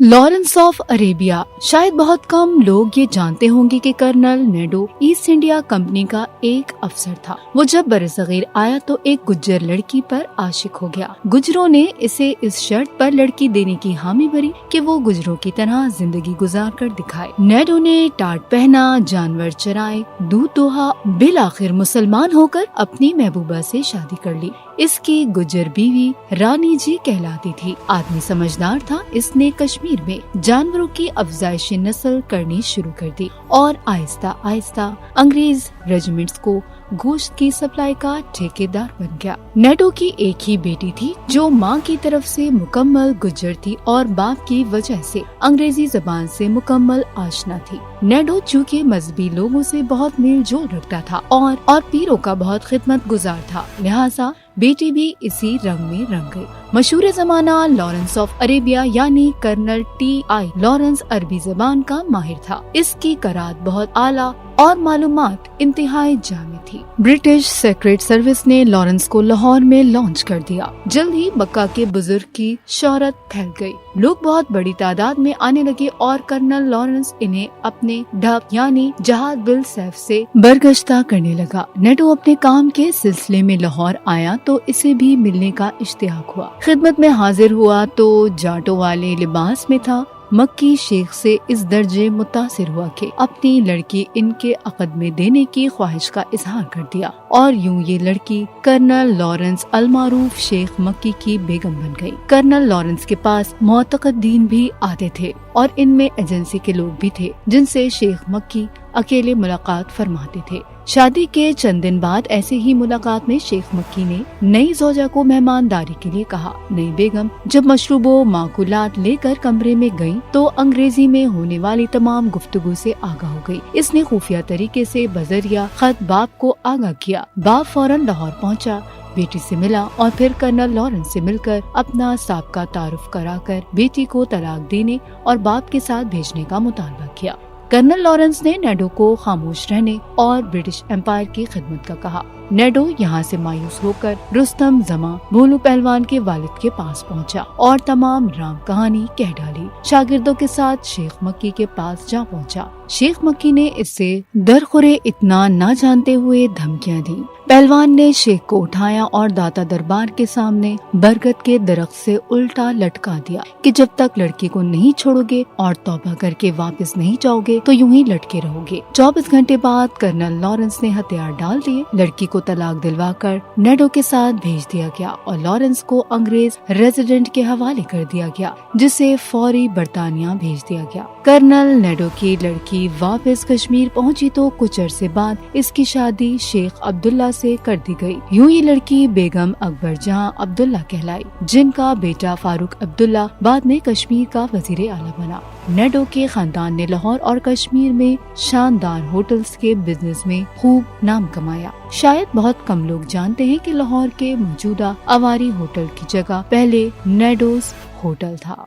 Lawrence of Arabia. शायद बहुत कम लोग ये जानते होंगे कि कर्नल नेडो ईस्ट इंडिया कंपनी का एक अफसर था। वो जब बरसगीर आया तो एक गुज्जर लड़की पर आशिक हो गया। गुजरों ने इसे इस शर्त पर लड़की देने की हामी भरी कि वो गुजरों की तरह जिंदगी गुजार कर दिखाए। नेडो ने टाट पहना, जानवर चराए, दूध दोहा, बिल आखिर मुसलमान होकर अपनी महबूबा से शादी कर ली। इसकी गुज्जर बीवी रानी जी कहलाती थी। आदमी समझदार था। इसने कश्मीर में जानवरों की अफजाइश नस्ल करनी शुरू कर दी और आहिस्ता आहिस्ता अंग्रेज रेजिमेंट्स को गोश्त की सप्लाई का ठेकेदार बन गया। नेडो की एक ही बेटी थी जो माँ की तरफ से मुकम्मल गुज्जर थी और बाप की वजह से अंग्रेजी जबान से मुकम्मल आशना थी। नेडो चूँकि मजहबी लोगों से बहुत मेल जोल रखता था और पीरों का बहुत खिदमत गुजार था, लिहाजा बेटी भी इसी रंग में रंग गई। मशहूर जमाना लॉरेंस ऑफ अरेबिया यानी कर्नल T.I. लॉरेंस अरबी जबान का माहिर था। इसकी करात बहुत आला और मालूमात इंतहाई जामी थी। ब्रिटिश सीक्रेट सर्विस ने लॉरेंस को लाहौर में लॉन्च कर दिया। जल्द ही मक्का के बुजुर्ग की शोहरत फैल गई। लोग बहुत बड़ी तादाद में आने लगे और कर्नल लॉरेंस इन्हें अपने ढक यानी जहाद बिल सैफ से बरगश्ता करने लगा। नेडो अपने काम के सिलसिले में लाहौर आया तो इसे भी मिलने का इश्तियाक हुआ। खिदमत में हाजिर हुआ तो जाटो वाले लिबास में था। मक्की शेख से इस दर्जे मुतासिर हुआ कि अपनी लड़की इनके अक़द में देने की ख्वाहिश का इजहार कर दिया और यूं ये लड़की कर्नल लॉरेंस अलमारूफ शेख मक्की की बेगम बन गई। कर्नल लॉरेंस के पास मुअतक़दीन भी आते थे और इनमें एजेंसी के लोग भी थे जिनसे शेख मक्की अकेले मुलाकात फरमाते थे। शादी के चंद दिन बाद ऐसे ही मुलाकात में शेख मक्की ने नई जोजा को मेहमानदारी के लिए कहा। नई बेगम जब मशरूबो माकुलात लेकर कमरे में गई तो अंग्रेजी में होने वाली तमाम गुफ्तगू से आगाह हो गई। इसने खुफिया तरीके से बजरिया खत बाप को आगाह किया। बाप फौरन लाहौर पहुंचा, बेटी से मिला और फिर कर्नल लॉरेंस से मिलकर अपना साबका तारुफ कराकर बेटी को तलाक देने और बाप के साथ भेजने का मुतालबा किया। कर्नल लॉरेंस ने नेडो को खामोश रहने और ब्रिटिश एम्पायर की खिदमत का कहा। नेडो यहाँ से मायूस होकर रुस्तम जमा भोलू पहलवान के वालिद के पास पहुँचा और तमाम राम कहानी कह डाली। शागिर्दों के साथ शेख मक्की के पास जा पहुँचा। शेख मक्की ने इससे दरखुरे इतना न जानते हुए धमकियाँ दी। पहलवान ने शेख को उठाया और दाता दरबार के सामने बरगद के दरख्त से उल्टा लटका दिया कि जब तक लड़की को नहीं छोड़ोगे और तौबा करके वापस नहीं जाओगे तो यूं ही लटके रहोगे। 24 घंटे बाद कर्नल लॉरेंस ने हथियार डाल दिए। लड़की को तलाक दिलवाकर नेडो के साथ भेज दिया गया और लॉरेंस को अंग्रेज रेजिडेंट के हवाले कर दिया गया, जिसे फौरी बरतानिया भेज दिया गया। कर्नल नेडो की लड़की वापस कश्मीर पहुंची तो कुछ अरसे बाद इसकी शादी शेख अब्दुल्ला से कर दी गई। यूं ही लड़की बेगम अकबर जहां अब्दुल्ला कहलाई, जिनका बेटा फारूक अब्दुल्ला बाद में कश्मीर का वजीर आला बना। नेडो के खानदान ने लाहौर और कश्मीर में शानदार होटल्स के बिजनेस में खूब नाम कमाया। शायद बहुत कम लोग जानते हैं कि लाहौर के मौजूदा अवारी होटल की जगह पहले नेडोस होटल था।